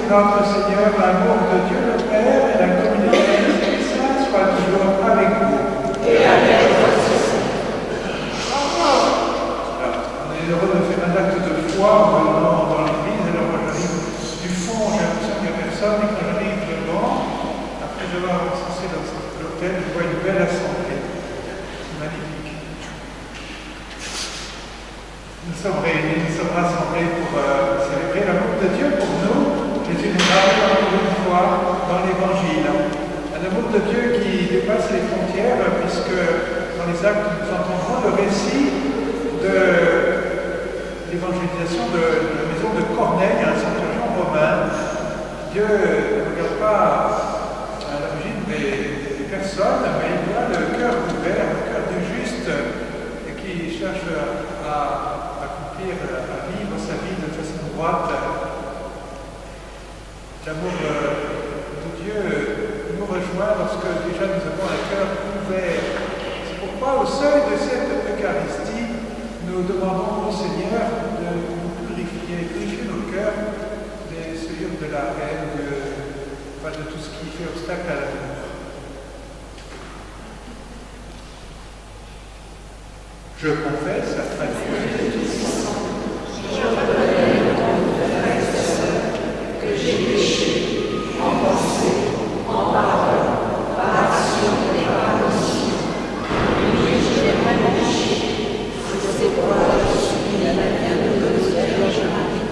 notre Seigneur, l'amour de Dieu le Père et la communion de l'Esprit Saint soient toujours avec vous. Et avec votre Esprit. On est heureux de faire un acte de foi en venant dans l'église. Alors moi j'arrive du fond, j'ai l'impression qu'il n'y a personne, et quand j'arrive devant, après avoir recensé l'hôtel, je vois une belle assemblée. C'est magnifique. Nous sommes réunis, nous sommes rassemblés pour célébrer l'amour de Dieu pour nous. Jésus nous parle encore une fois dans l'Évangile. Un amour de Dieu qui dépasse les frontières, puisque dans les actes, nous entendrons le récit de l'évangélisation de la maison de Corneille, un centurion romain. Dieu ne regarde pas à l'origine des personnes, mais il voit le cœur ouvert, le cœur du juste, et qui cherche à vivre sa vie de façon droite. L'amour de Dieu nous rejoint lorsque déjà nous avons un cœur ouvert. C'est pourquoi au seuil de cette Eucharistie, nous demandons au Seigneur de nous purifier nos cœurs des souillures de la haine, de tout ce qui fait obstacle à l'amour. Je confesse à Dieu je reconnais devant vous, frères et sœurs, que j'ai péché en pensée, en parole, par action et par omission. Oui, j'ai vraiment péché. C'est pourquoi je suis la manière de notre Vierge Marie,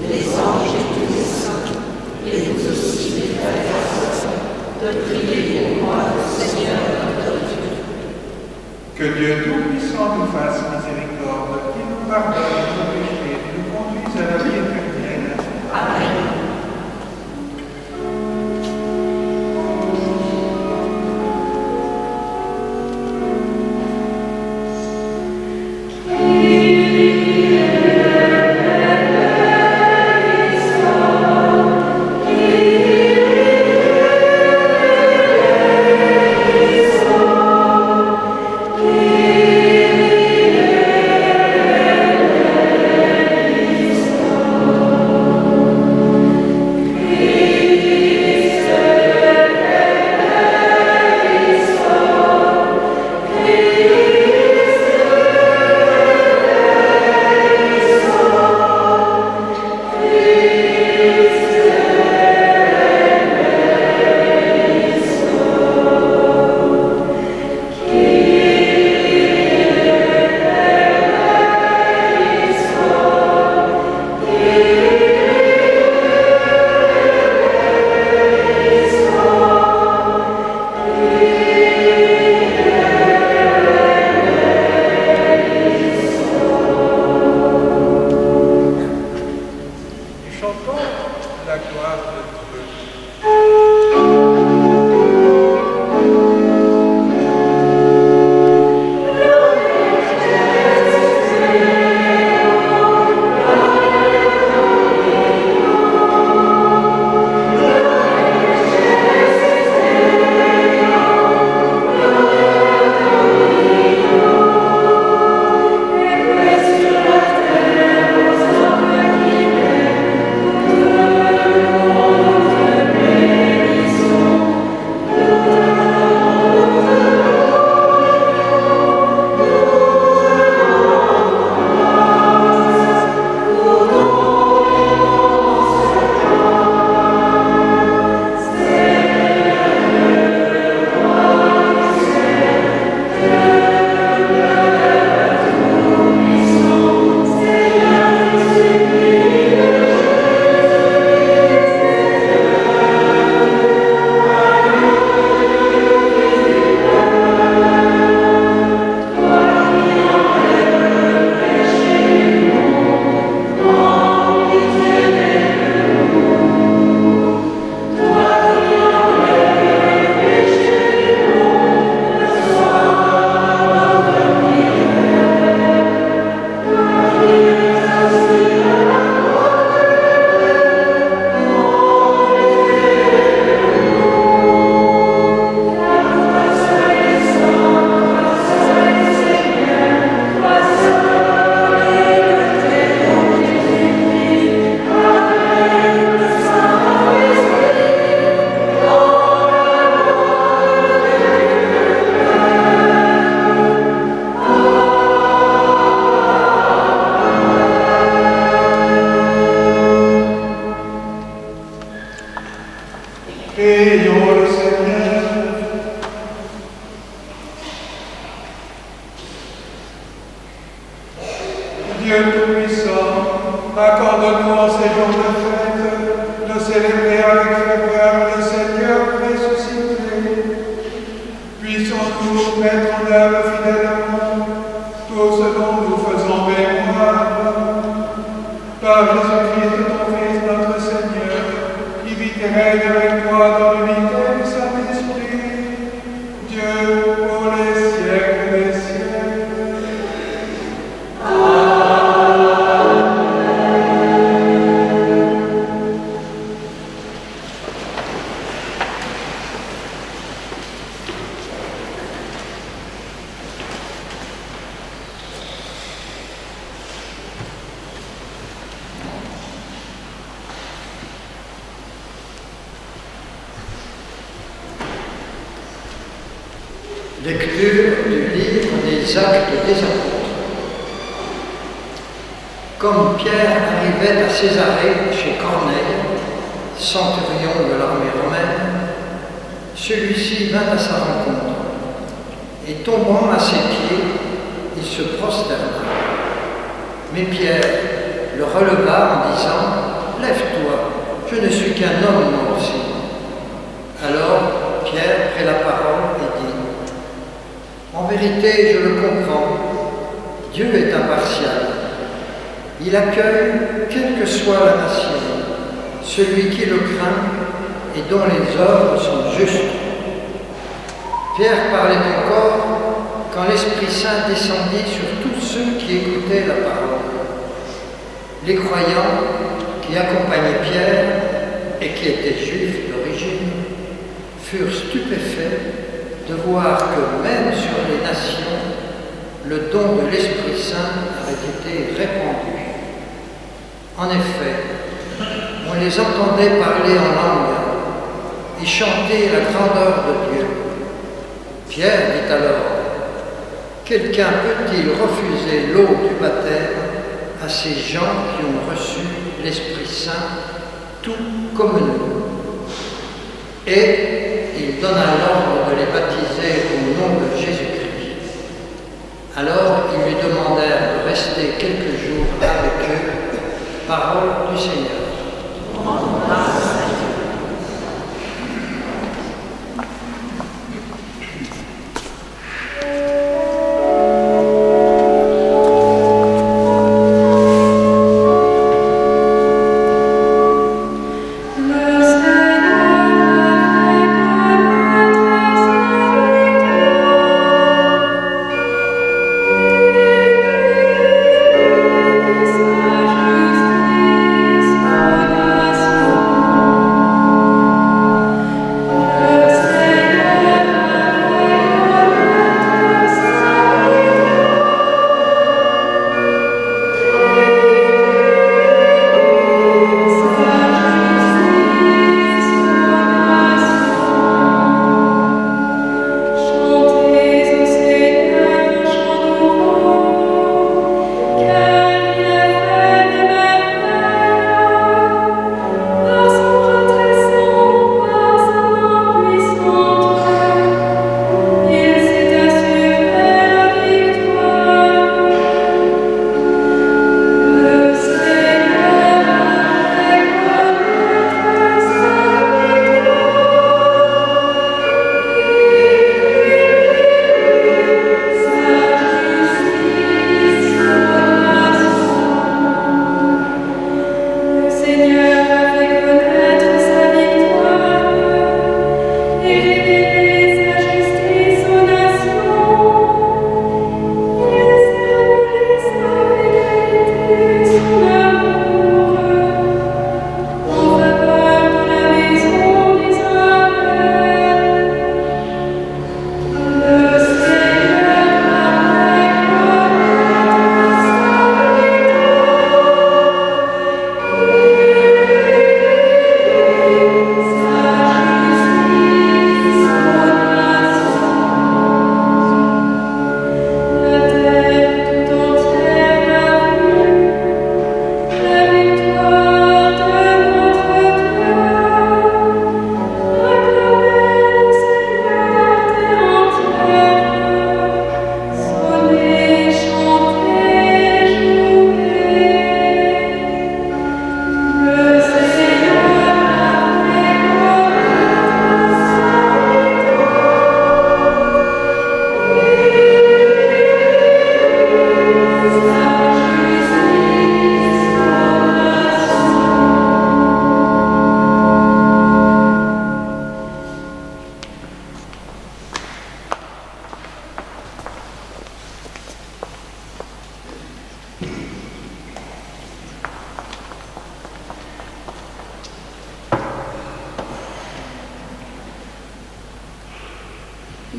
les anges et tous les saints, et vous aussi, mes frères et sœurs, de prier pour moi, le Seigneur notre Dieu. Que Dieu Tout-Puissant nous fasse miséricorde, qu'il nous pardonne nos péchés et nous conduise à la vie éternelle. Amen. Amen. Prions le Seigneur. Dieu Tout-Puissant, accorde-nous en ces jours de fête de célébrer avec ferveur le Seigneur ressuscité. Puissons-nous mettre en œuvre fidèlement tout ce dont nous faisons mémoire. Par Jésus-Christ, ton Fils, notre Seigneur, qui vit et règne avec toi dans l'unité du Saint-Esprit, Dieu pour les siècles des siècles. Lecture du livre des Actes des Apôtres. Comme Pierre arrivait à Césarée chez Corneille, centurion de l'armée romaine, celui-ci vint à sa rencontre et tombant à ses pieds, il se prosterna. Mais Pierre le releva en disant « Lève-toi, je ne suis qu'un homme moi aussi. » Alors Pierre prit la parole et dit « En vérité, je le comprends, Dieu est impartial. Il accueille, quelle que soit la nation, celui qui le craint et dont les œuvres sont justes. » Pierre parlait encore quand l'Esprit Saint descendit sur tous ceux qui écoutaient la parole. Les croyants qui accompagnaient Pierre et qui étaient juifs d'origine furent stupéfaits de voir que même sur les nations, le don de l'Esprit Saint avait été répandu. En effet, on les entendait parler en langue et chanter la grandeur de Dieu. Pierre dit alors, « Quelqu'un peut-il refuser l'eau du baptême à ces gens qui ont reçu l'Esprit Saint, tout comme nous ?» Et il donna l'ordre de les baptiser au nom de Jésus-Christ. Alors ils lui demandèrent de rester quelques jours avec eux. Parole du Seigneur. Justice,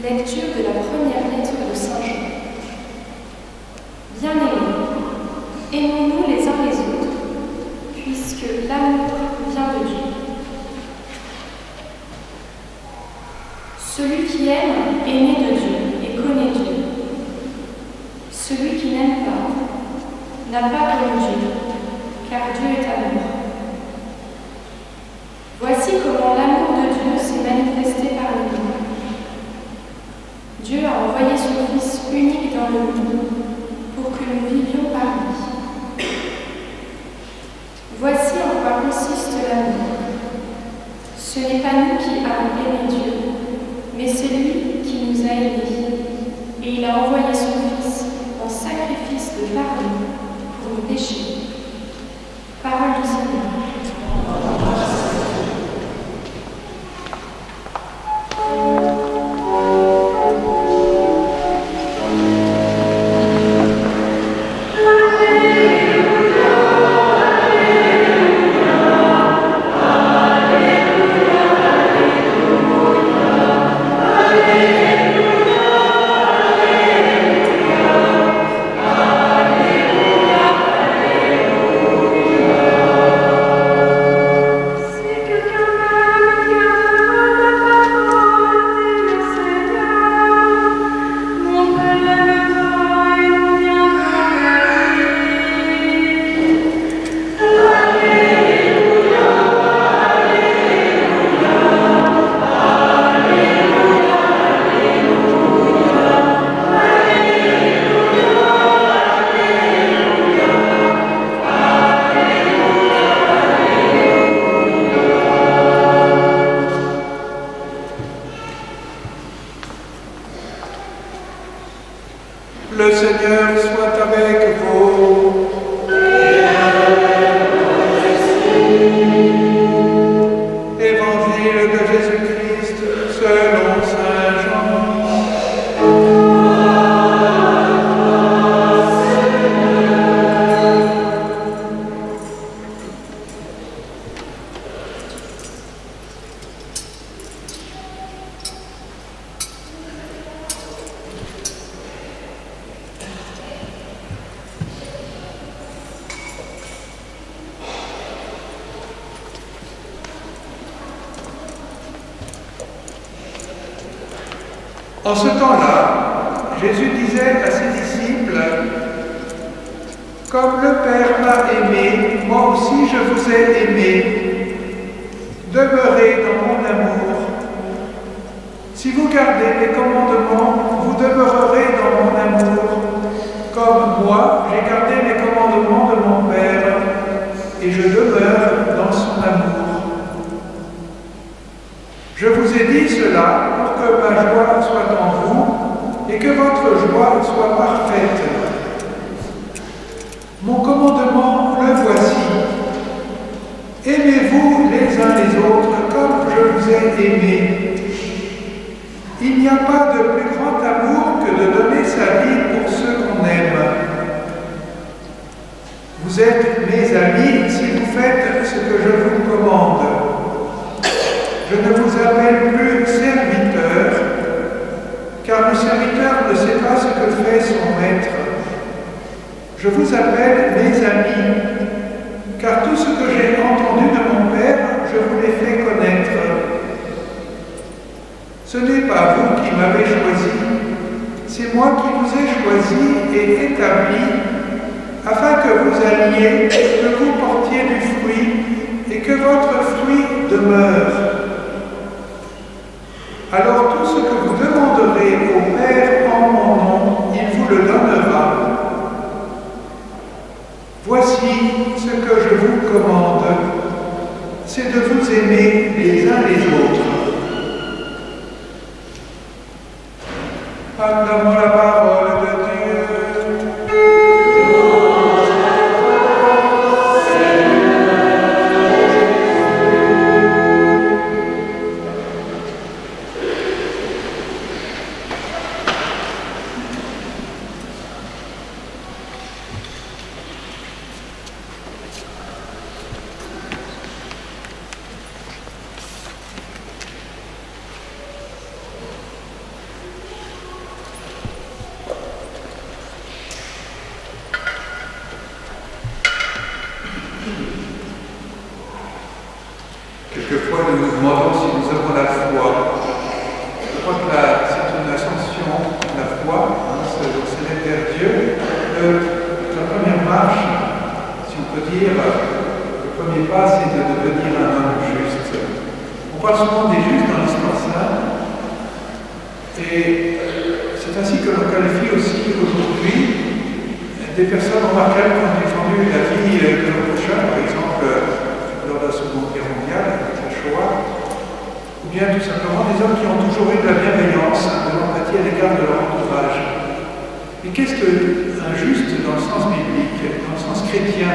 Lecture de la première lettre de Saint Jean. Bien-aimés, aimons-nous les uns les autres, puisque l'amour vient de Dieu. Celui qui aime est né de Dieu et connaît Dieu. Celui qui n'aime pas n'a pas connu Dieu, car Dieu est amour. Voici comment l'amour de Dieu s'est manifesté parmi nous. Dieu a envoyé son Fils unique dans le monde pour que nous vivions par lui. Voici en quoi consiste l'amour. Ce n'est pas nous qui avons aimé Dieu, mais c'est lui qui nous a aimés. Et il a envoyé son Fils en sacrifice de pardon pour nos péchés. Parole du Seigneur. Le Seigneur soit avec vous. Évangile de Jésus-Christ selon saint Jean. En ce temps-là, Jésus disait à ses disciples, « Comme le Père m'a aimé, moi aussi je vous ai aimé. Demeurez dans mon amour. Si vous gardez mes commandements, vous demeurerez dans mon amour, comme moi j'ai gardé les commandements de mon Père, et je demeure dans son amour. Je vous ai dit cela pour que ma joie soit en vous et que votre joie soit parfaite. Mon commandement, le voici. Aimez-vous les uns les autres comme je vous ai aimés. Il n'y a pas de plus grand amour que de donner sa vie pour ceux qu'on aime. Vous êtes mes amis si vous faites ce que je vous commande. Je ne vous appelle plus serviteur, car le serviteur ne sait pas ce que fait son maître. Je vous appelle mes amis, car tout ce que j'ai entendu de mon Père, je vous l'ai fait connaître. Ce n'est pas vous qui m'avez choisi, c'est moi qui vous ai choisi et établi, afin que vous alliez, que vous portiez du fruit, et que votre fruit demeure. Alors tout ce que vous demanderez au Père en mon nom, il vous le donnera. Voici ce que je vous commande, c'est de vous aimer les uns les autres. Acclamons la parole de Dieu. demandons si nous avons la foi. Je crois que c'est une ascension, la foi, c'est aller vers Dieu. La première marche, si on peut dire, le premier pas, c'est de devenir un homme juste. On parle souvent des justes dans l'histoire sainte, et c'est ainsi que l'on qualifie aussi aujourd'hui des personnes remarquables qui ont défendu la vie de leur prochain, par exemple lors de la Seconde Guerre mondiale, avec la Shoah, ou bien tout simplement des hommes qui ont toujours eu de la bienveillance, de l'empathie à l'égard de leur entourage. Mais qu'est-ce qu'un juste dans le sens biblique, dans le sens chrétien?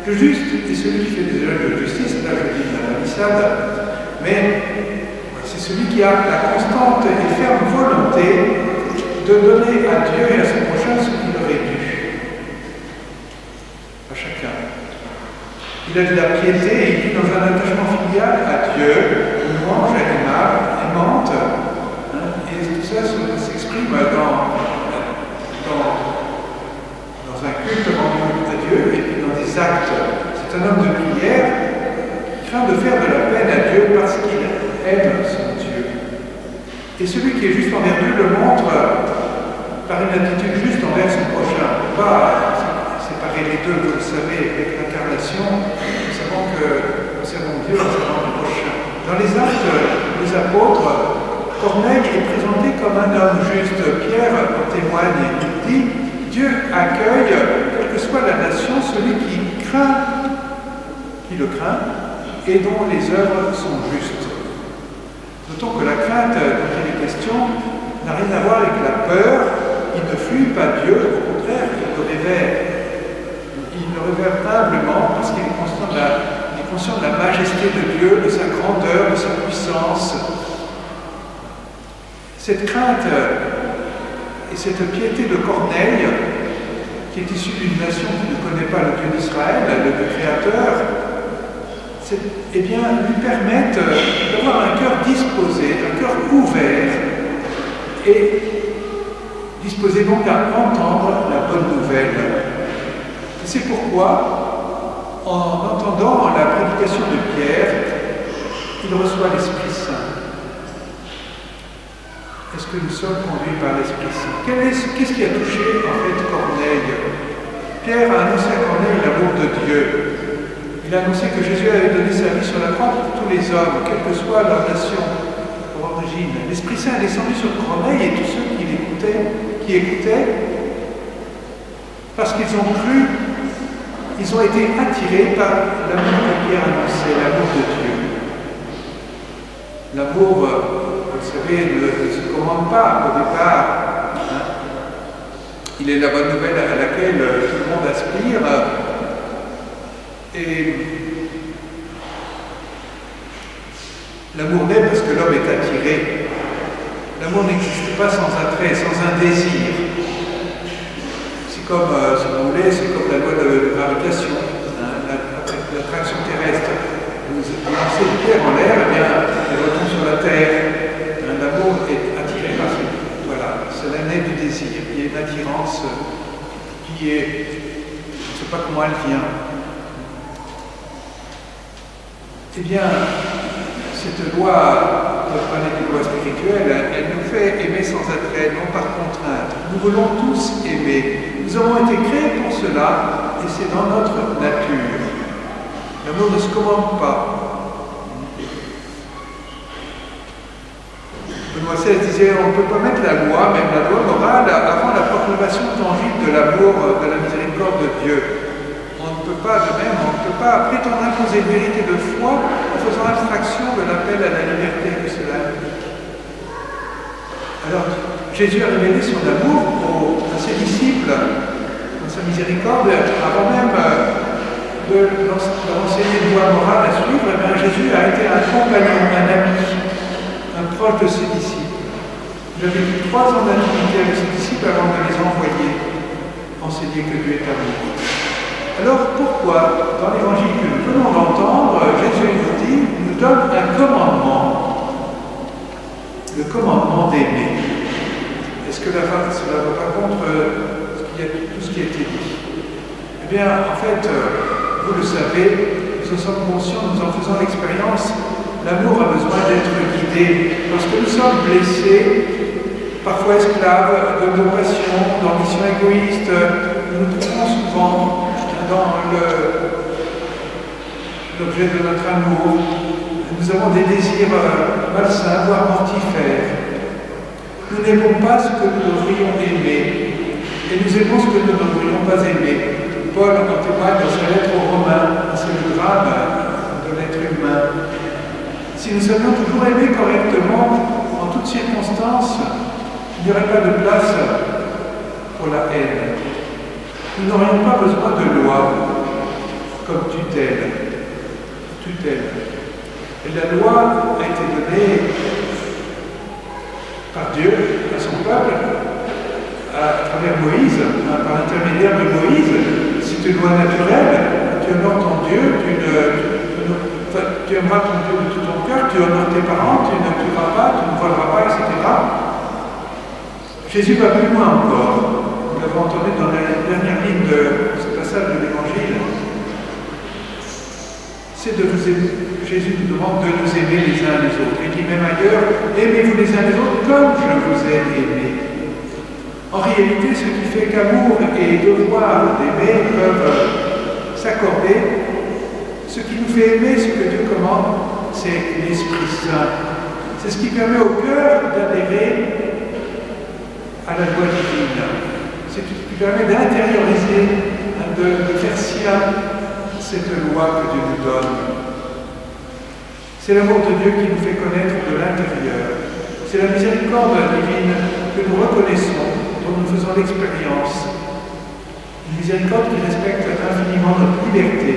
Le juste est celui qui fait des œuvres de justice, là je dis la Missade, mais c'est celui qui a la constante et ferme volonté de donner à Dieu et à son prochain ce qu'il aurait dû. À chacun. Il a de la piété et il vit dans un attachement filial à Dieu, une louange aimante, et tout ça s'exprime dans un culte rendu à Dieu et puis dans des actes. C'est un homme de prière qui craint de faire de la peine à Dieu parce qu'il aime son Dieu. Et celui qui est juste envers Dieu le montre par une attitude juste envers son prochain. On ne peut pas séparer les deux, vous le savez, avec l'incarnation. Nous savons que nous servons Dieu, nous servons le prochain. Dans les actes des apôtres, Corneille est présenté comme un homme juste. Pierre en témoigne, il dit Dieu accueille, quelle que soit la nation, celui qui le craint et dont les œuvres sont justes. Notons que la crainte dont il est question n'a rien à voir avec la peur. Il ne fuit pas Dieu, au contraire, il le révère. Il le révère humblement parce qu'il est conscient de la majesté de Dieu, de sa grandeur, de sa puissance. Cette crainte et cette piété de Corneille, qui est issue d'une nation qui ne connaît pas le Dieu d'Israël, le Dieu créateur, eh bien, lui permettent d'avoir un cœur disposé, un cœur ouvert, et disposé donc à entendre la bonne nouvelle. Et c'est pourquoi, en entendant la prédication de Pierre, il reçoit l'Esprit Saint. Est-ce que nous sommes conduits par l'Esprit Saint? Qu'est-ce qui a touché en fait Corneille? Pierre a annoncé à Corneille l'amour de Dieu. Il a annoncé que Jésus avait donné sa vie sur la croix pour tous les hommes, quelle que soit leur nation, leur origine. L'Esprit Saint est descendu sur Corneille et tous ceux qui écoutaient, parce qu'ils ont cru, ils ont été attirés par l'amour que Pierre annonçait, l'amour de Dieu. L'amour, vous savez, ne se commande pas au départ. Il est la bonne nouvelle à laquelle tout le monde aspire. Et l'amour naît parce que l'homme est attiré. L'amour n'existe pas sans attrait, sans un désir. C'est comme, si vous voulez, c'est comme la loi de gravitation, l'attraction terrestre. Vous lancez une pierre en l'air, eh bien, elle retombe sur la terre. L'amour est attiré par ça. Voilà, c'est l'année du désir. Il y a une attirance qui est, je ne sais pas comment elle vient. Eh bien, cette loi, notre planète de loi spirituelle, elle nous fait aimer sans attrait, non par contrainte. Nous voulons tous aimer. Nous avons été créés pour cela, et c'est dans notre nature. L'amour ne se commande pas. Benoît XVI disait, on ne peut pas mettre la loi, même la loi morale, avant la proclamation tangible de l'amour, de la miséricorde de Dieu. On ne peut pas, de même, on ne peut pas prétendre imposer une vérité de foi en faisant abstraction de l'appel à la liberté que cela implique. Alors, Jésus a révélé son amour à ses disciples, dans sa miséricorde, avant même de l'enseigner une loi morale à suivre. Eh bien, Jésus a été un compagnon, un ami, un proche de ses disciples. Il a vécu 3 ans d'intimité avec ses disciples avant de les envoyer enseigner que Dieu est amour. Alors pourquoi, dans l'évangile que nous venons d'entendre, Jésus nous dit, nous donne un commandement, le commandement d'aimer. Est-ce que cela va pas contre tout ce qui a été dit? Eh bien, en fait, vous le savez, nous en sommes conscients, nous en faisons l'expérience, L'amour a besoin d'être guidé parce que nous sommes blessés, parfois esclaves de nos passions, d'ambitions égoïstes. Nous nous trouvons souvent dans l'objet de notre amour. Nous avons des désirs malsains, voire mortifères. Nous n'aimons pas ce que nous devrions aimer et nous aimons ce que nous ne devrions pas aimer. Paul en témoigne dans sa lettre aux Romains, c'est le drame de l'être humain. Si nous savions toujours aimer correctement, en toutes circonstances, il n'y aurait pas de place pour la haine. Nous n'aurions pas besoin de loi comme tutelle. Et la loi a été donnée par Dieu à son peuple, à travers Moïse, par l'intermédiaire de Moïse. C'est une loi naturelle. Tu honores ton Dieu, tu aimeras ton Dieu de tout ton cœur, tu honores tes parents, tu ne tueras pas, tu ne voleras pas, etc. Jésus va plus loin encore. Nous l'avons entendu dans la dernière ligne de ce passage de l'Évangile. C'est de vous aimer. Jésus nous demande de nous aimer les uns les autres. Il dit même ailleurs, aimez-vous les uns les autres comme je vous ai aimés. En réalité, ce qui fait qu'amour et devoir d'aimer peuvent s'accorder, ce qui nous fait aimer ce que Dieu commande, c'est l'Esprit Saint. C'est ce qui permet au cœur d'adhérer à la loi divine. C'est ce qui permet d'intérioriser, de faire sien cette loi que Dieu nous donne. C'est l'amour de Dieu qui nous fait connaître de l'intérieur. C'est la miséricorde divine que nous reconnaissons, dont nous faisons l'expérience. Une miséricorde qui respecte infiniment notre liberté,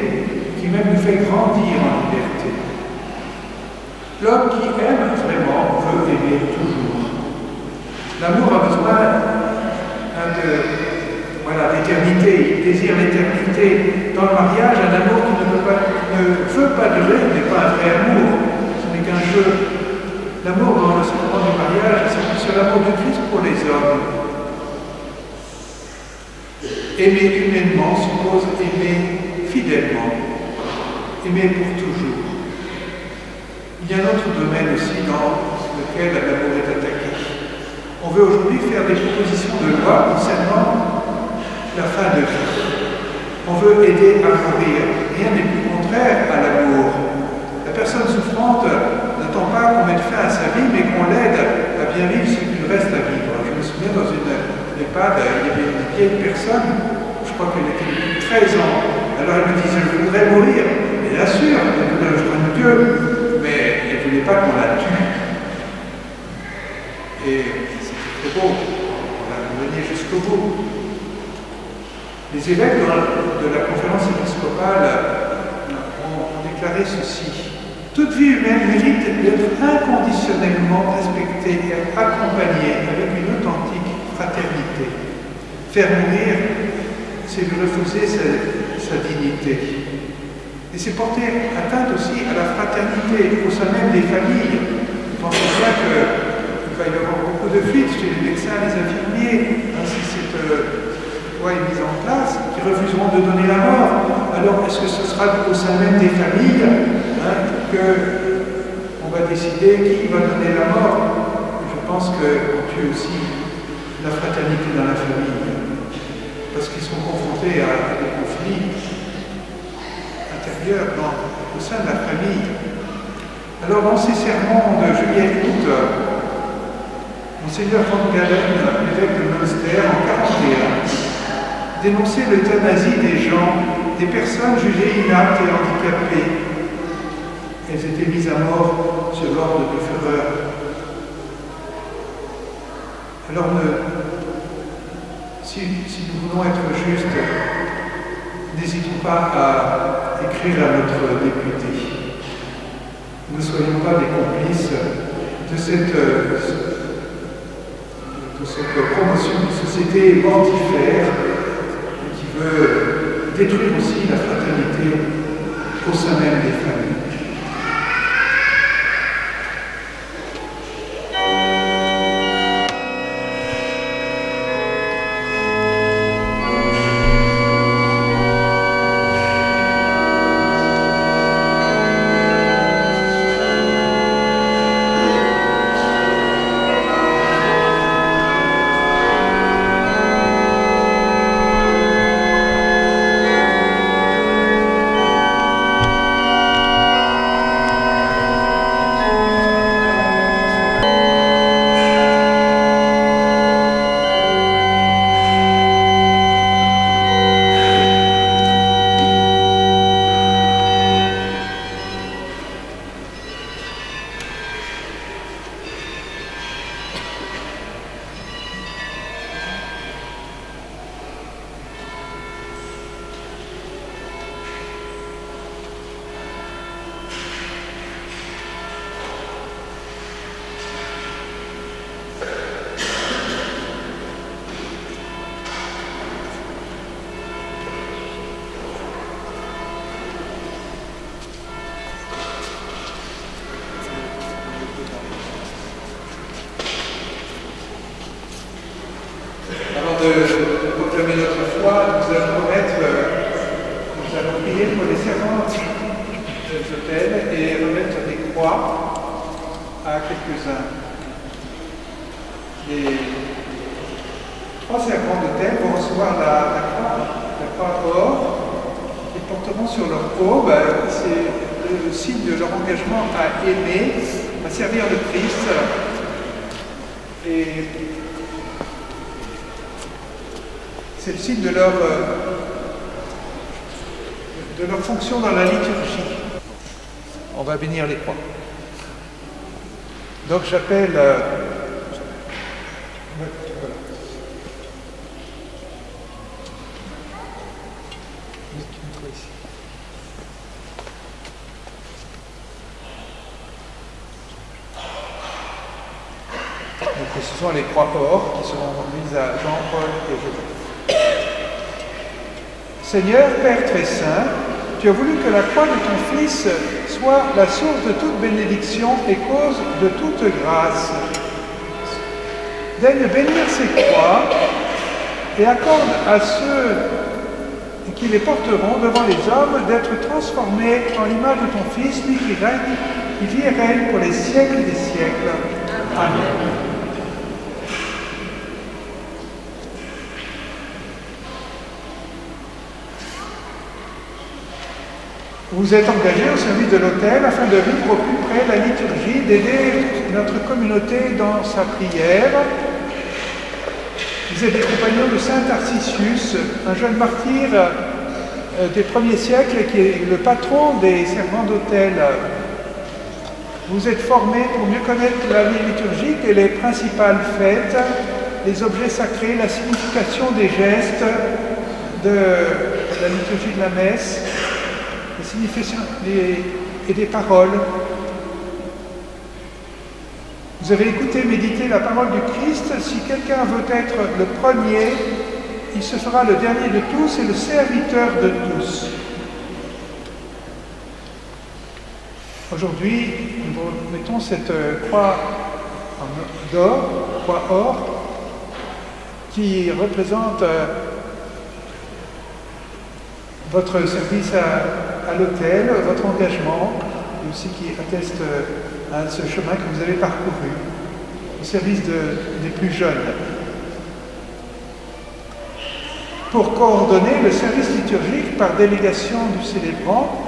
qui même nous fait grandir en liberté. L'homme qui aime vraiment veut aimer toujours. L'amour a besoin d'éternité, il désire l'éternité. Dans le mariage, un amour qui ne veut pas durer n'est pas un vrai amour, ce n'est qu'un jeu. L'amour dans le sacrement du mariage, c'est sur l'amour de Christ pour les hommes. Aimer humainement suppose aimer fidèlement, aimer pour toujours. Il y a un autre domaine aussi dans lequel l'amour est attaqué. On veut aujourd'hui faire des propositions de loi concernant la fin de vie. On veut aider à mourir. Rien n'est plus contraire à l'amour. La personne souffrante n'attend pas qu'on mette fin à sa vie, mais qu'on l'aide à bien vivre ce qu'il reste à vivre. Je me souviens dans une EHPAD, il y avait une vieille personne, je crois qu'elle était depuis 13 ans. Alors elle me disait, je voudrais mourir. Et bien sûr, elle voudrait rejoindre Dieu, mais elle ne voulait pas qu'on la tue. Et c'était très beau, on a mené jusqu'au bout. Les évêques de la conférence épiscopale ont déclaré ceci. Toute vie humaine mérite d'être inconditionnellement respectée et accompagnée avec une authentique fraternité. Faire mourir, c'est lui refuser sa dignité. Et c'est porter atteinte aussi à la fraternité au sein même des familles. Pensez bien qu'il va y avoir beaucoup de fuites chez les médecins, les infirmiers, si cette loi est mise en place, qui refuseront de donner la mort. Alors, est-ce que ce sera au sein même des familles qu'on va décider qui va donner la mort? Je pense qu'on tue aussi la fraternité dans la famille, parce qu'ils sont confrontés à des conflits intérieurs au sein de la famille. Alors, dans ces sermons de juillet-août, Monseigneur von Galen, l'évêque de Münster, en 1941, dénonçait l'euthanasie des gens, des personnes jugées inaptes et handicapées. Elles étaient mises à mort sur l'ordre du Führer. Alors, si nous voulons être justes, n'hésitons pas à écrire à notre député. Ne soyons pas des complices de cette promotion d'une société mortifère qui veut détruire aussi la fraternité au sein même des familles. de proclamer notre foi, nous allons prier pour les servants des hôtels et remettre des croix à quelques-uns. Les 3 servants d'hôtel vont recevoir la croix or. Ils porteront sur leur peau, c'est le signe de leur engagement à aimer, à servir le Christ. Et c'est le signe de leur fonction dans la liturgie. On va bénir les croix. Donc j'appelle... Donc ce sont les croix or qui seront remises à Jean, Paul et Joseph. Seigneur, Père très saint, tu as voulu que la croix de ton Fils soit la source de toute bénédiction et cause de toute grâce. Daigne bénir ces croix et accorde à ceux qui les porteront devant les hommes d'être transformés en l'image de ton Fils, lui qui règne, qui vit et règne pour les siècles des siècles. Amen. Vous êtes engagés au service de l'autel afin de vivre au plus près la liturgie, d'aider notre communauté dans sa prière. Vous êtes des compagnons de saint Tarcisius, un jeune martyr des premiers siècles qui est le patron des servants d'autel. Vous êtes formés pour mieux connaître la vie liturgique et les principales fêtes, les objets sacrés, la signification des gestes de la liturgie de la messe, la signification et des paroles. Vous avez écouté, médité la parole du Christ. Si quelqu'un veut être le premier, il se fera le dernier de tous et le serviteur de tous. Aujourd'hui, nous mettons cette croix d'or, croix or, qui représente votre service à l'autel, votre engagement, et aussi qui atteste à ce chemin que vous avez parcouru au service des plus jeunes. Pour coordonner le service liturgique par délégation du célébrant,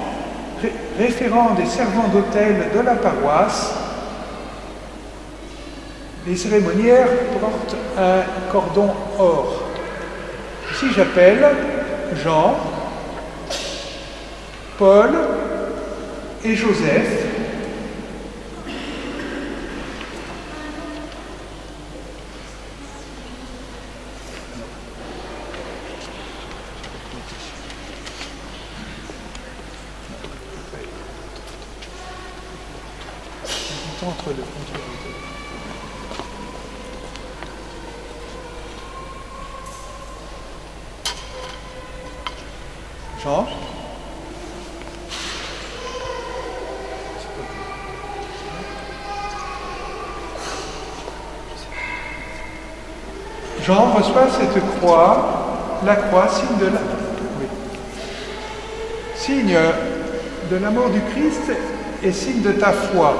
référent des servants d'autel de la paroisse, les cérémoniaires portent un cordon or. Ici, j'appelle Jean, Paul et Joseph. Entre le Jean. Jean reçoit cette croix, la croix, signe de l'amour du Christ et signe de ta foi.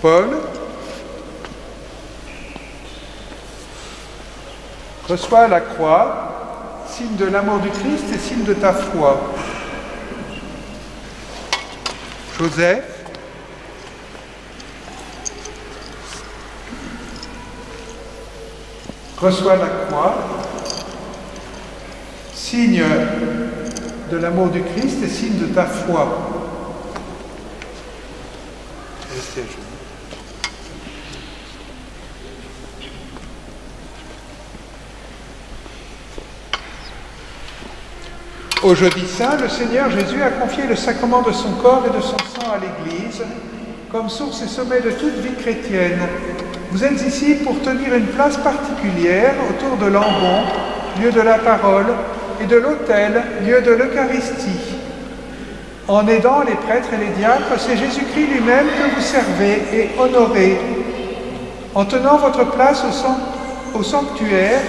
Paul reçoit la croix, signe de l'amour du Christ et signe de ta foi. Joseph reçoit la croix, signe de l'amour du Christ et signe de ta foi. Restez à genoux. Au jeudi saint, le Seigneur Jésus a confié le sacrement de son corps et de son sang à l'Église, comme source et sommet de toute vie chrétienne. Vous êtes ici pour tenir une place particulière autour de l'ambon, lieu de la parole, et de l'autel, lieu de l'Eucharistie. En aidant les prêtres et les diacres, c'est Jésus-Christ lui-même que vous servez et honorez. En tenant votre place au sanctuaire,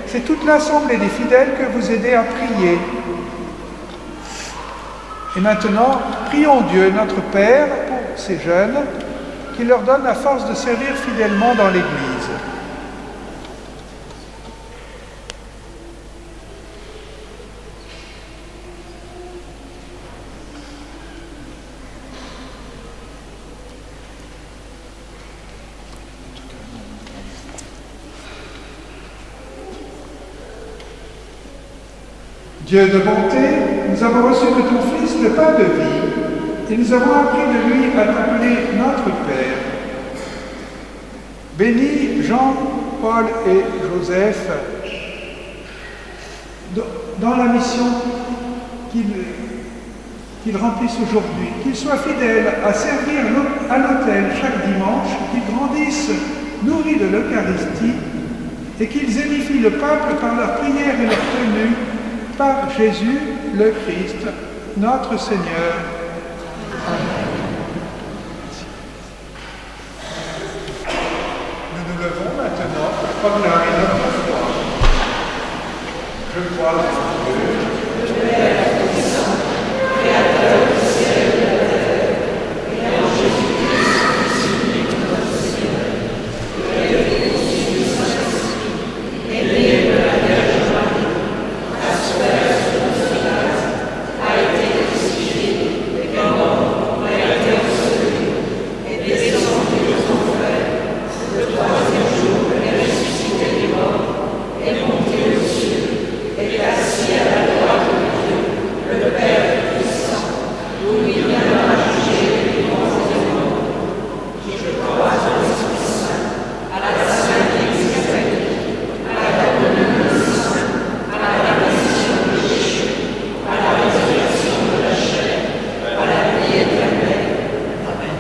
c'est toute l'assemblée des fidèles que vous aidez à prier. Et maintenant, prions Dieu, notre Père, pour ces jeunes, qui leur donne la force de servir fidèlement dans l'Église. Dieu de bonté, nous avons reçu de ton Fils le pain de vie, et nous avons appris de lui à t'appeler notre Père. Bénis Jean, Paul et Joseph dans la mission qu'ils remplissent aujourd'hui, qu'ils soient fidèles à servir à l'autel chaque dimanche, qu'ils grandissent nourris de l'Eucharistie et qu'ils édifient le peuple par leur prière et leur tenue, par Jésus le Christ, notre Seigneur. Amen. Nous nous levons maintenant pour proclamer notre foi. Je crois en Dieu, le Père Tout-Puissant, Créateur du ciel et de la terre, et en Jésus-Christ, notre Seigneur, qui est né du Saint-Esprit, est né de la Vierge Marie, a souffert sous Ponce Pilate, a été crucifié, est mort, a été enseveli, est descendu aux enfers, le troisième jour est ressuscité des morts, est monté aux cieux, est assis à la droite de Dieu, le Père Tout-Puissant, d'où il viendra juger les vivants et les morts. Je crois en l'Esprit Saint, à la Sainte Église catholique, à la communion des saints, à la rémission des péchés, à la résurrection de la chair, à la vie éternelle. Amen.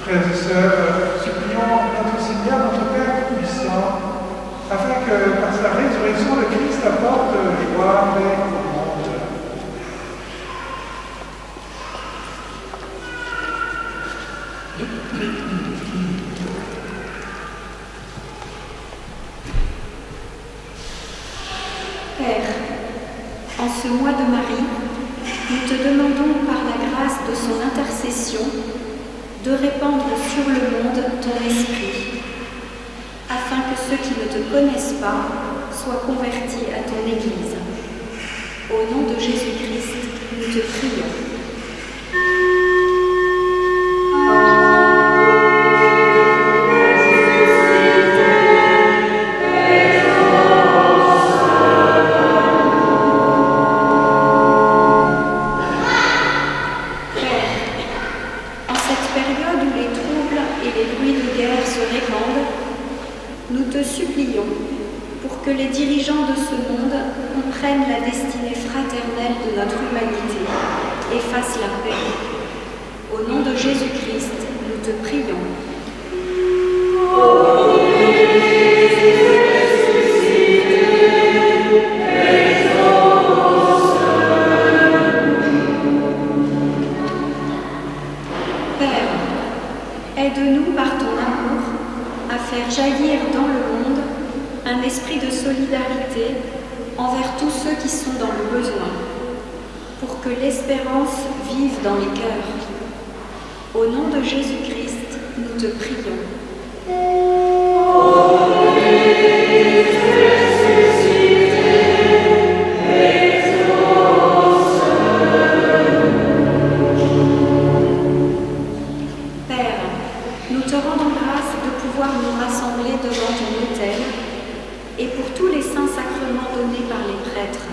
Frères et sœurs, supplions notre Seigneur, notre Père Tout-Puissant, afin que par sa résurrection, le Christ apporte joie, paix au monde. Père, en ce mois de Marie, nous te demandons par la grâce de son intercession de répandre sur le monde ton esprit, afin que ceux qui ne te connaissent pas soient convertis à ton Église. Au nom de Jésus-Christ, nous te prions. Nous te supplions pour que les dirigeants de ce monde comprennent la destinée fraternelle de notre humanité et fassent la paix. Au nom de Jésus-Christ, nous te prions. Père, aide-nous par ton amour à faire jaillir dans le monde un esprit de solidarité envers tous ceux qui sont dans le besoin, pour que l'espérance vive dans les cœurs. Au nom de Jésus-Christ, nous te prions. Père, nous te rendons grâce de pouvoir nous rassembler devant ton autel et pour tous les saints sacrements donnés par les prêtres.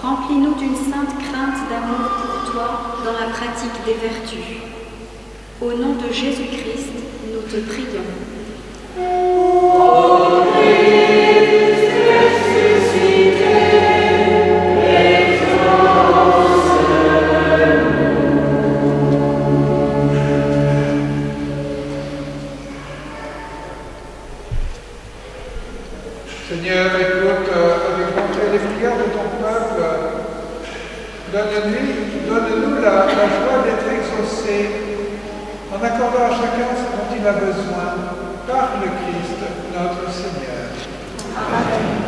Remplis-nous d'une sainte crainte d'amour pour toi dans la pratique des vertus. Au nom de Jésus-Christ, nous te prions. Seigneur, écoute avec bonté les prières de ton peuple Donne-nous la joie d'être exaucés en accordant à chacun ce dont il a besoin par le Christ, notre Seigneur. Amen.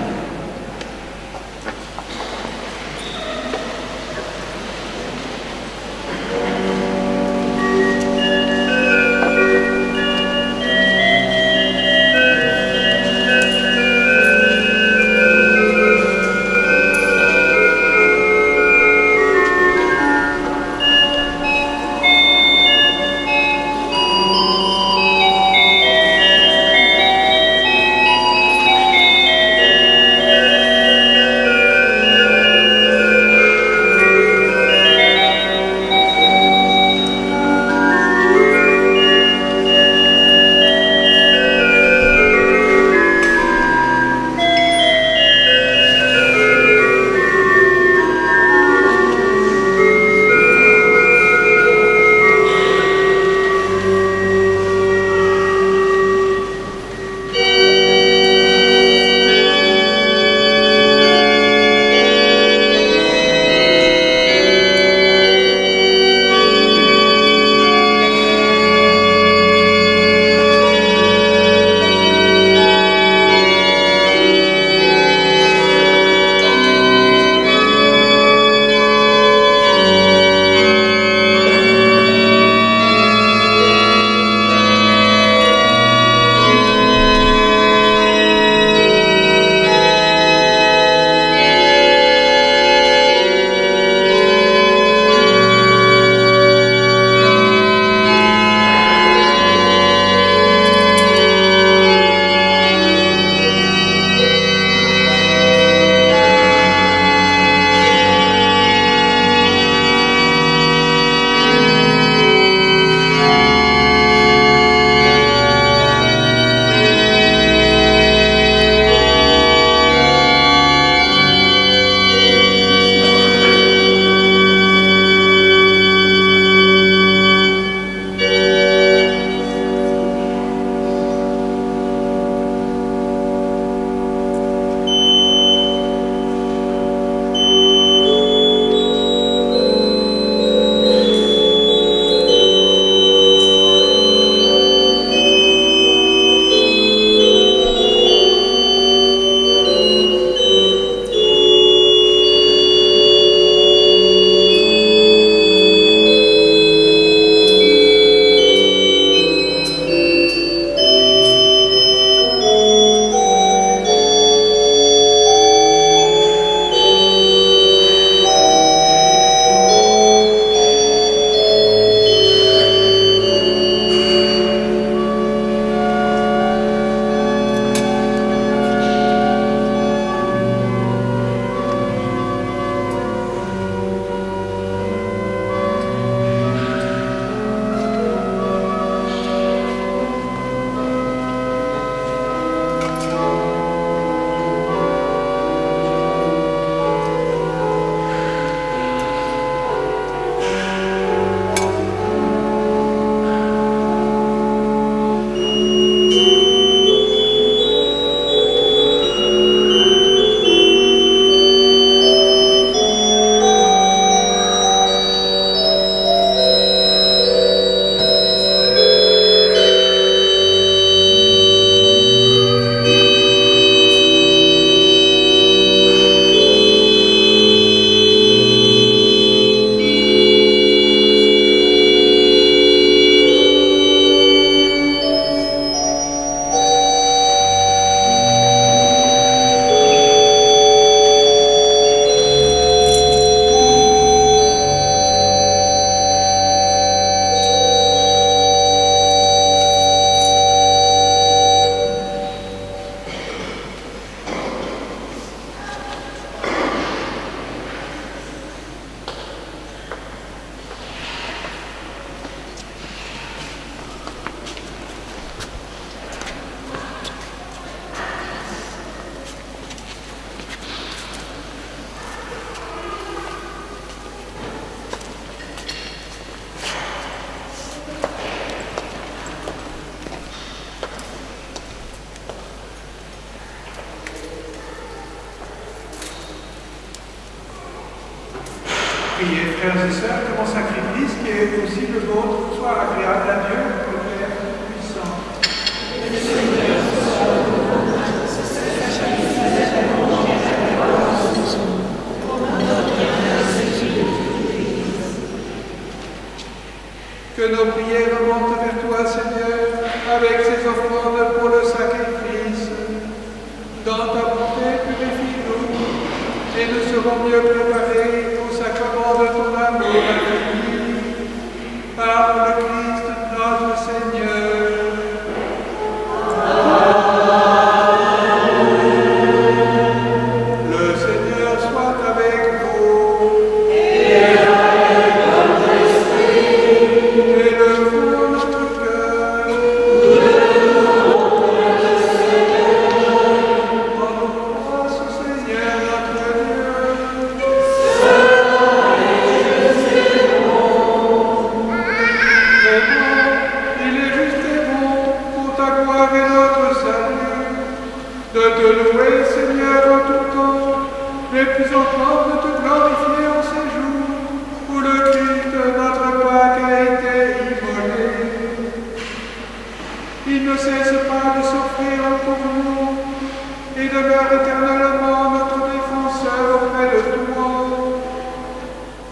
prier, frères et sœurs, que mon sacrifice, qui est aussi le vôtre, soit agréable à Dieu, le Père puissant. Que nos prières remontent vers toi, Seigneur, avec ces offrandes pour le sacrifice. Dans ta bonté, purifie-nous, et nous serons mieux préparés au sacrement de ton amour infini. Par le Christ notre Seigneur. Le Seigneur soit avec vous. Et avec votre esprit. Élevons notre cœur. Rendons grâce au Seigneur notre Dieu. Il est juste et bon pour ta gloire et notre salut de te louer, Seigneur, en tout temps, mais plus encore de te glorifier en ces jours où le Christ, notre Pâque, a été immolé. Il ne cesse pas de s'offrir pour nous et demeure éternellement notre défenseur auprès de toi.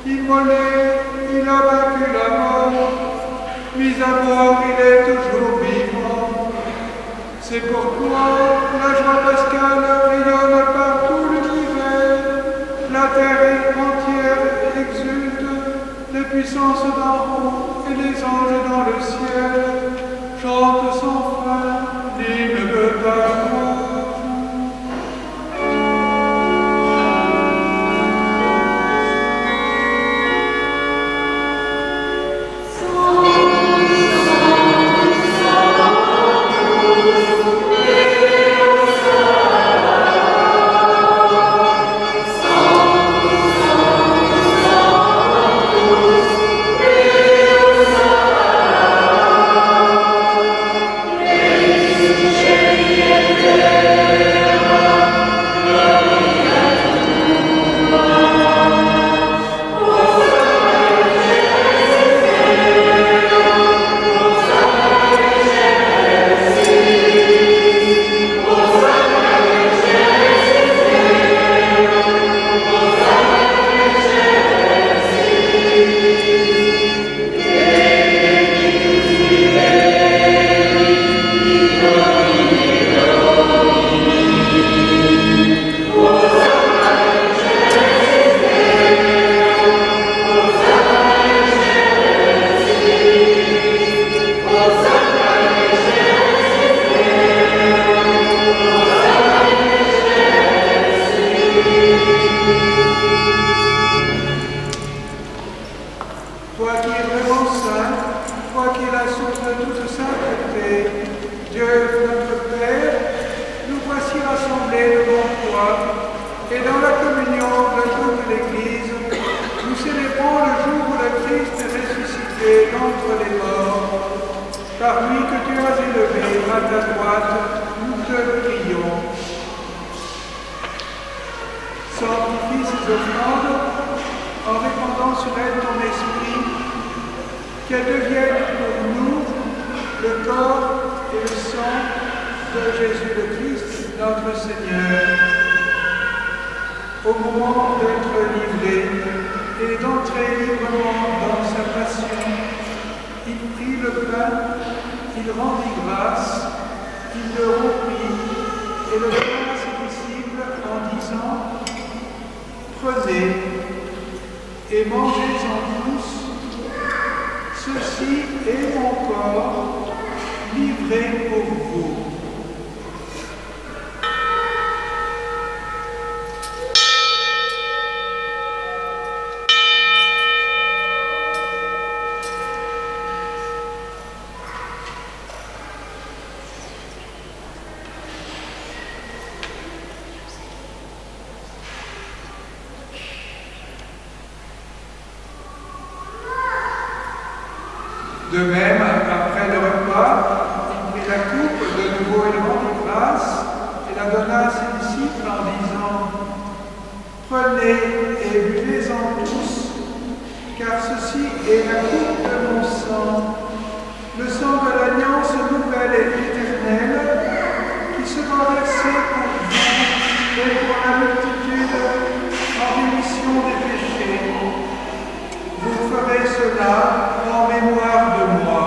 Immolé, il a vaincu la mort. Mis à mort, il est toujours vivant. C'est pourquoi la joie pascale rayonne par tout l'univers. La terre entière exulte, les puissances d'en haut et les anges dans le ciel chantent sans fin l'hymne de ta gloire. Toi qui es vraiment saint, toi qui es la source de toute sainteté, Dieu notre Père, nous voici rassemblés devant toi, et dans la communion de toute l'Église, nous célébrons le jour où le Christ est ressuscité d'entre les morts. Par lui que tu as élevé à ta droite, nous te prions. Sanctifie ces offrandes en répandant sur elles ton esprit, qu'elles deviennent pour nous le corps et le sang de Jésus le Christ, notre Seigneur. Au moment d'être livré et d'entrer librement dans sa passion, il prit le pain, il rendit grâce, il le rompit et le donna à ses disciples en disant : Prenez et mangez-en tous, ceci est mon corps livré pour vous. De même, après le repas, il prit la coupe, de nouveau il rendit grâce et la donna à ses disciples en disant : Prenez et buvez-en tous, car ceci est la coupe de mon sang, le sang de l'alliance nouvelle et éternelle, qui sera versé pour vous et pour la multitude en rémission des péchés. Vous ferez cela en mémoire de moi.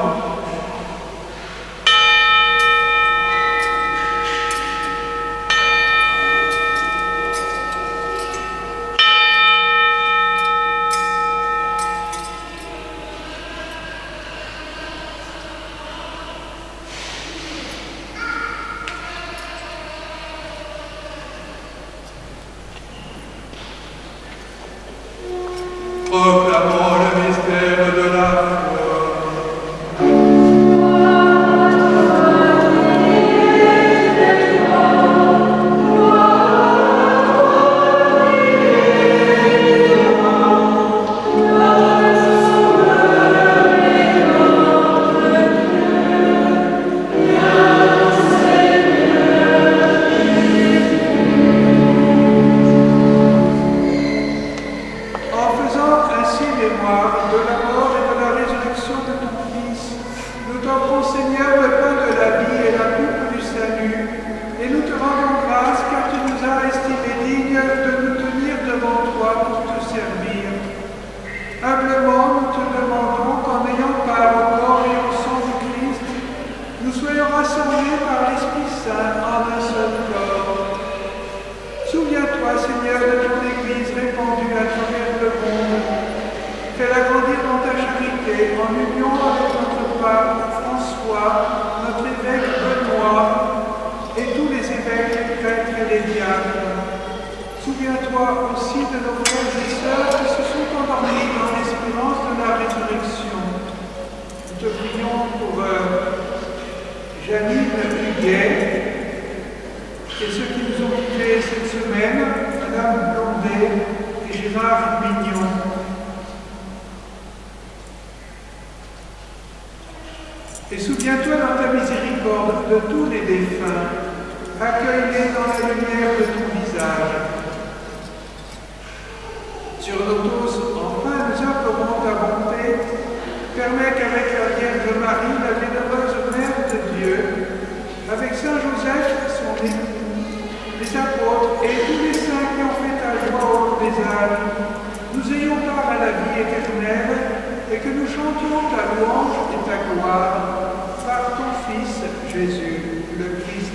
Proclamons le mystère de la foi. Souviens-toi aussi de nos frères et sœurs qui se sont endormis dans l'espérance de la résurrection. Nous te prions pour Janine Huguet et ceux qui nous ont quittés cette semaine, Madame Blondet et Gérard Mignon. Et souviens-toi dans ta miséricorde de tous les défunts, accueille-les dans la lumière de ton visage. Sur nos tous, enfin, nous implorons ta bonté. Permets qu'avec la Vierge Marie, la bienheureuse Mère de Dieu, avec Saint Joseph, son époux, les apôtres et tous les saints qui ont fait ta joie au long des âges, nous ayons part à la vie éternelle et que nous chantions ta louange et ta gloire par ton Fils Jésus, le Christ.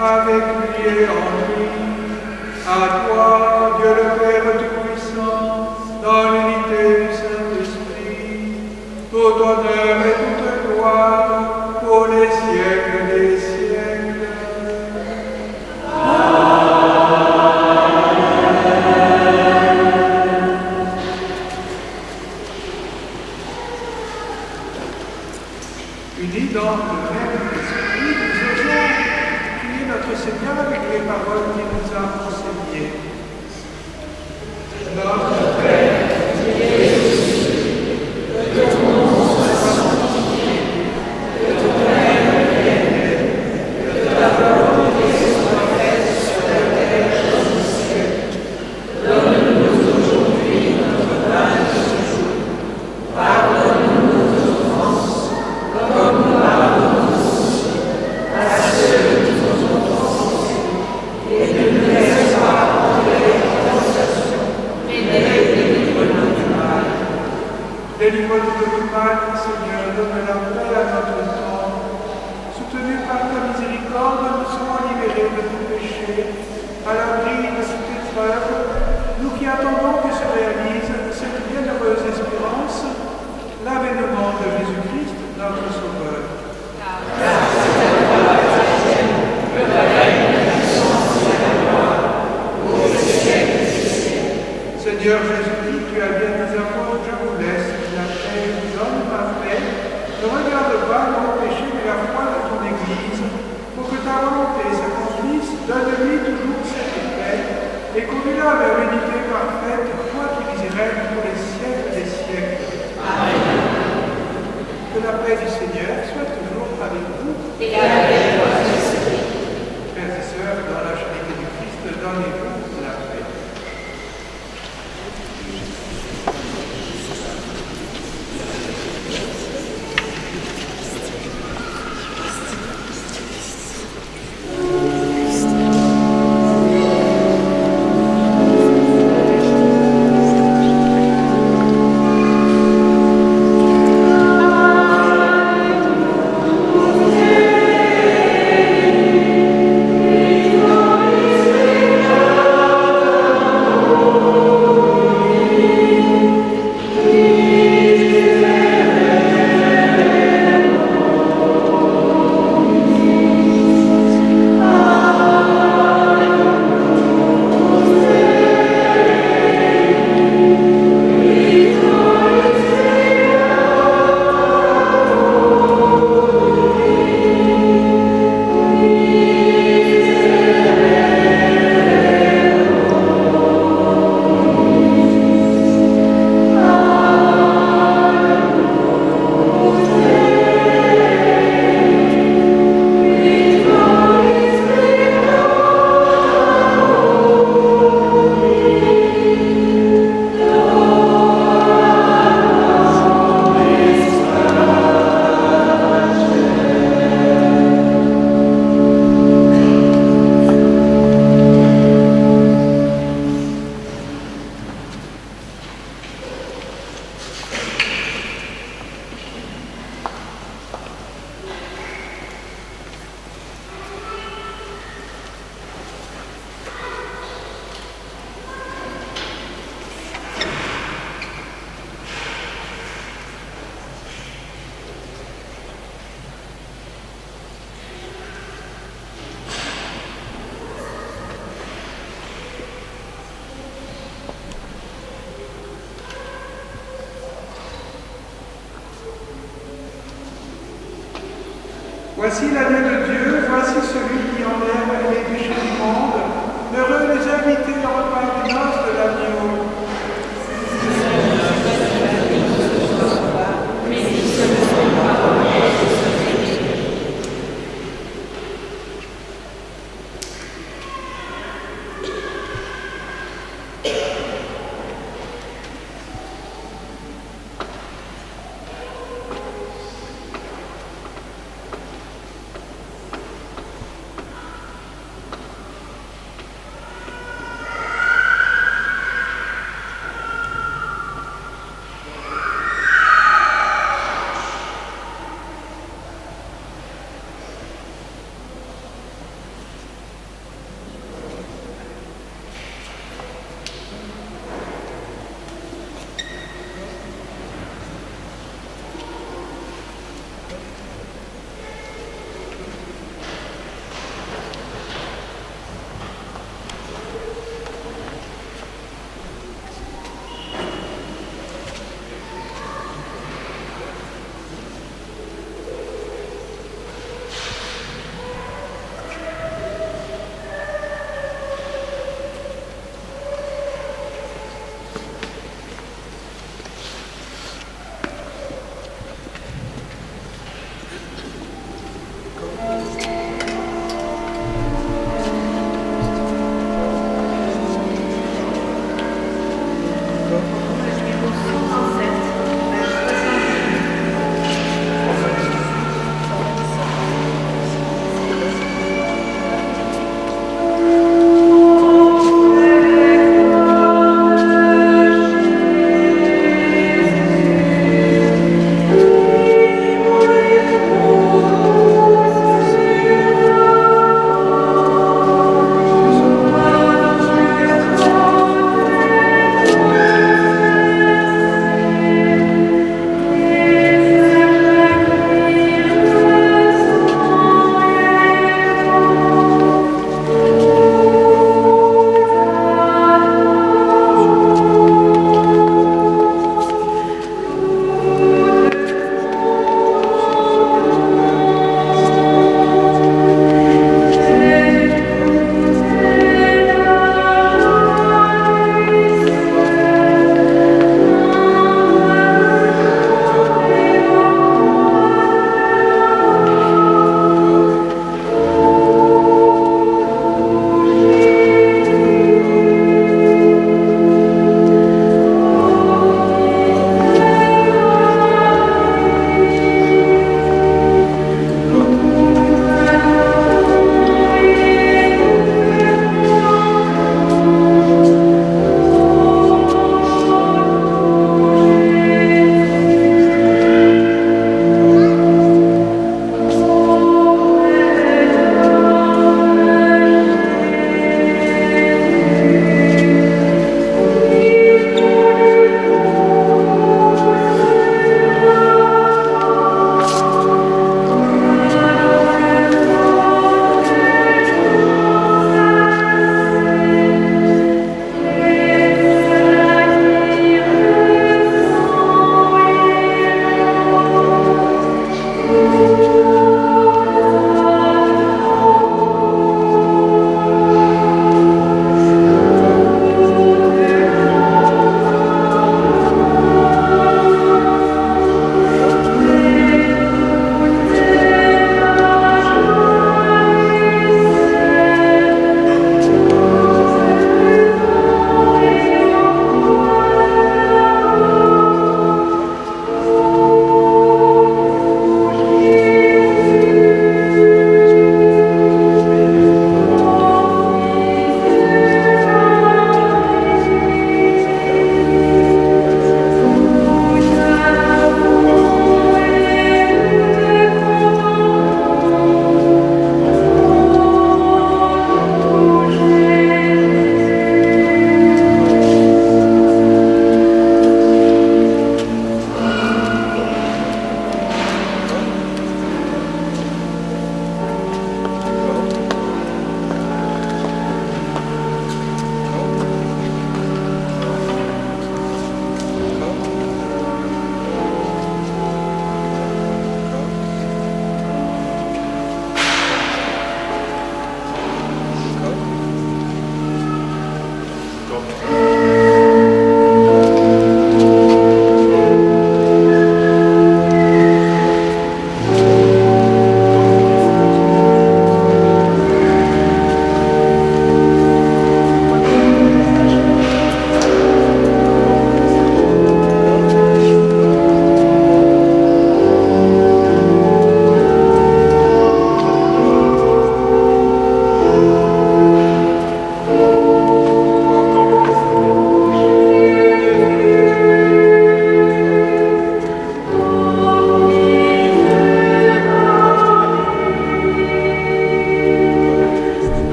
Avec lui et en lui, à toi, Dieu le Père Tout-Puissant, dans l'unité du Saint-Esprit, tout honneur et toute gloire pour les siècles des siècles. Unis dans le même esprit, nous osons prier notre Seigneur avec les paroles qu'il nous a enseignées. Notre Père, qui es aux cieux, que ton nom soit sanctifié, que ton règne vienne, que ta volonté soit faite sur la terre comme au ciel. Donne-nous aujourd'hui notre pain de ce jour. Pardonne-nous nos offenses, comme nous pardonnons aussi à ceux qui nous ont offensés, et ne nous laisse pas entrer en tentation, mais délivre-nous du mal. Délivre-nous du mal, Seigneur, donne la paix à notre temps. Soutenus par ta miséricorde, nous serons libérés de tout péché, à l'abri de toute épreuve, nous qui attendons que se réalise cette bienheureuse espérance, l'avènement de Jésus-Christ, notre Sauveur. Seigneur Jésus-Christ, tu as bien dit à moi, je vous laisse la paix, je vous donne ma paix. Ne regarde pas nos péchés, mais la foi de ton Église, pour que ta volonté s'accomplisse Voici l'agneau de Dieu, voici celui qui enlève les péchés du monde. Heureux les invités au repas des noces de l'agneau.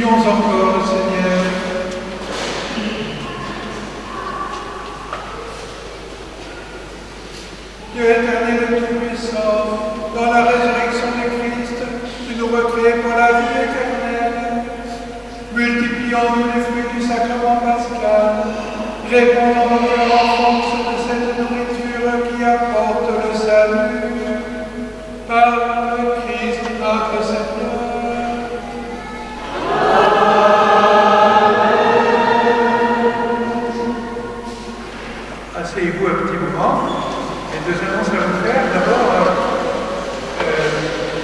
Prions encore le Seigneur. Dieu éternel et tout-puissant, dans la résurrection de Christ, tu nous recrées pour la vie éternelle. Multiplions-nous les fruits du sacrement pascal, répandons nos cœurs en force de cette nourriture qui apporte le salut. Par le Christ notre Seigneur. Asseyez-vous un petit moment. Deux annonces à vous faire. D'abord,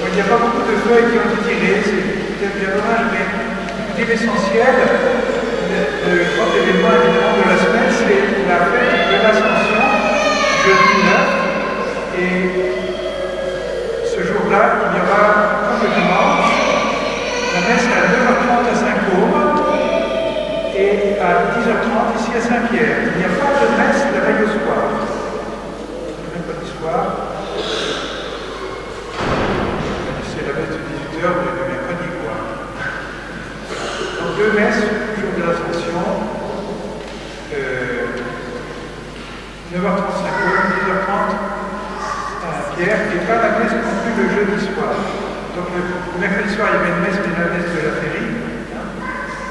il n'y a pas beaucoup de feuilles qui ont été tirées, c'est peut-être bien dommage, mais écoutez, l'essentiel, le grand événement évidemment de la semaine, c'est la fête de l'Ascension, jeudi 9. Et ce jour-là, il y aura, comme le dimanche, la messe à 9h30 à Saint-Côme et à 10h30 ici à Saint-Pierre. Il n'y a pas de messe la veille au soir. C'est la messe de 18h de mercredi, quoi. Donc deux messes, jour de l'Ascension, 9h35, 10h30 à Pierre, et pas la messe non plus le jeudi soir. Donc le mercredi soir, il y avait une messe, mais la messe de la Férie,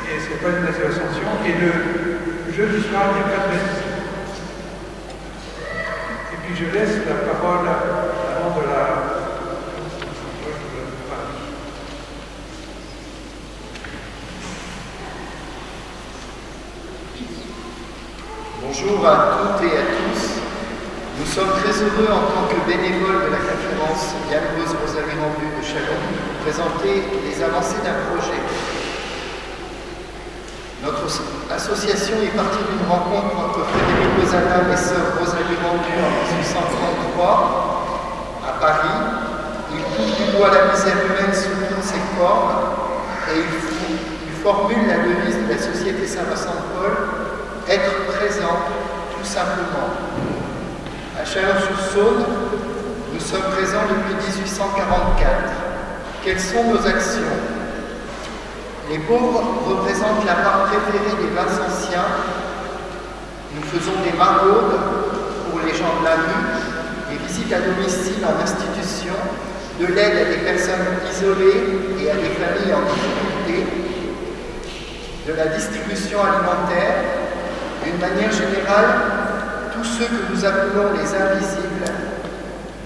et c'est pas une messe de l'Ascension, et le jeudi soir, il n'y a pas de messe. Puis je laisse la parole avant de la... Bonjour à toutes et à tous. Nous sommes très heureux en tant que bénévoles de la conférence Bienheureuse Rosalie Rendue de Chalon de présenter les avancées d'un projet. Notre association est partie d'une rencontre entre Frédéric Ozanam et sœur Rosalie Rendue en 1833 à Paris. Il touche du doigt la misère humaine sous toutes ses formes et il formule la devise de la Société Saint-Vincent de Paul, être présent tout simplement. À Chalon-sur-Saône, nous sommes présents depuis 1844. Quelles sont nos actions ? Les pauvres représentent la part préférée des vins anciens. Nous faisons des maraudes pour les gens de la rue, des visites à domicile en institution, de l'aide à des personnes isolées et à des familles en difficulté, de la distribution alimentaire, d'une manière générale, tous ceux que nous appelons les invisibles,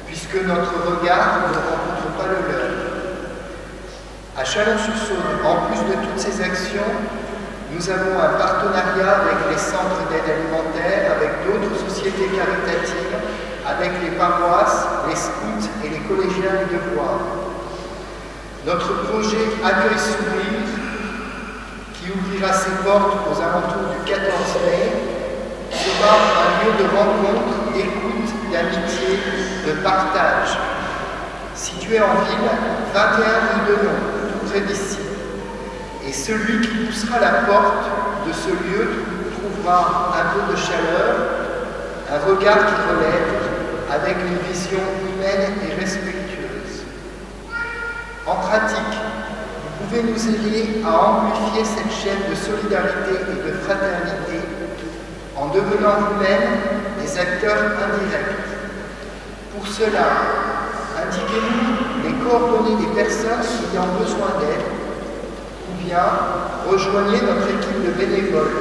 puisque notre regard ne rencontre pas le leur. À Chalon-sur-Saône, en plus de toutes ces actions, nous avons un partenariat avec les centres d'aide alimentaire, avec d'autres sociétés caritatives, avec les paroisses, les scouts et les collégiens du devoir. Notre projet Accueil Sourire, qui ouvrira ses portes aux alentours du 14 mai, sera un lieu de rencontre, d'écoute, d'amitié, de partage. Situé en ville, 21 rue de Lyon, près d'ici. Et celui qui poussera la porte de ce lieu trouvera un peu de chaleur, un regard qui relève, avec une vision humaine et respectueuse. En pratique, vous pouvez nous aider à amplifier cette chaîne de solidarité et de fraternité en devenant vous-même des acteurs indirects. Pour cela, indiquez-nous les coordonnées des personnes qui ont besoin d'aide ou bien rejoignez notre équipe de bénévoles.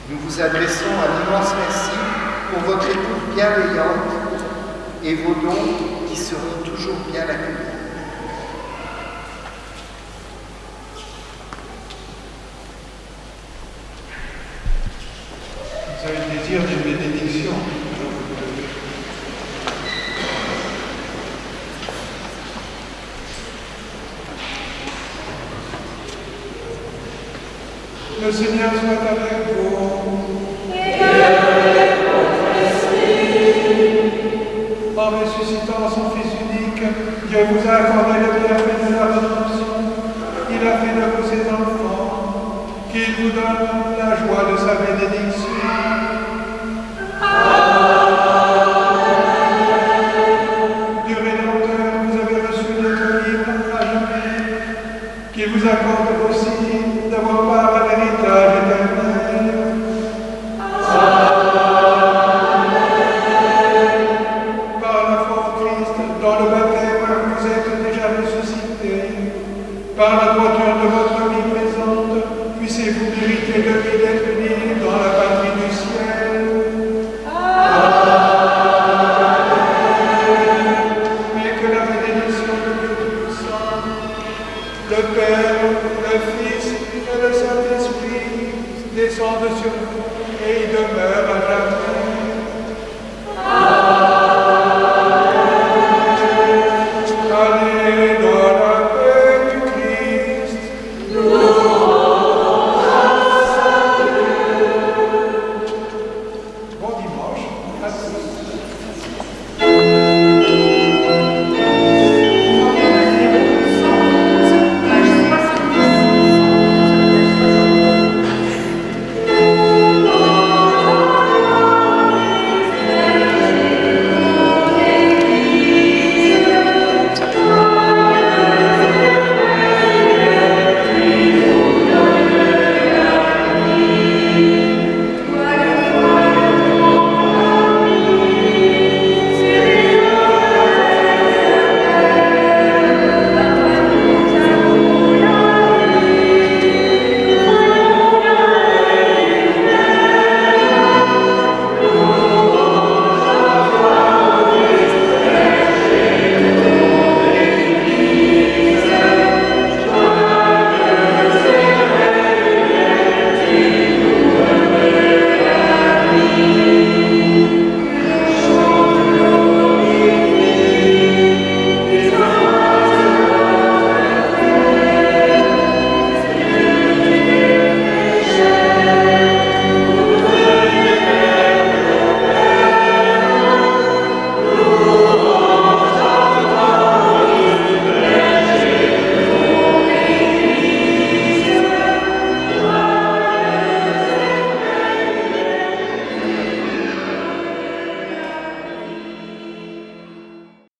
Nous vous adressons un immense merci pour votre écoute bienveillante et vos dons qui seront toujours bien accueillis. Vous avez le désir d'une bénédiction. Le Seigneur soit avec vous. Et avec votre esprit. En ressuscitant son Fils unique, Dieu vous a accordé le bienfait de la rédemption. Il a fait de vous ses enfants, qu'il vous donne la joie de sa bénédiction.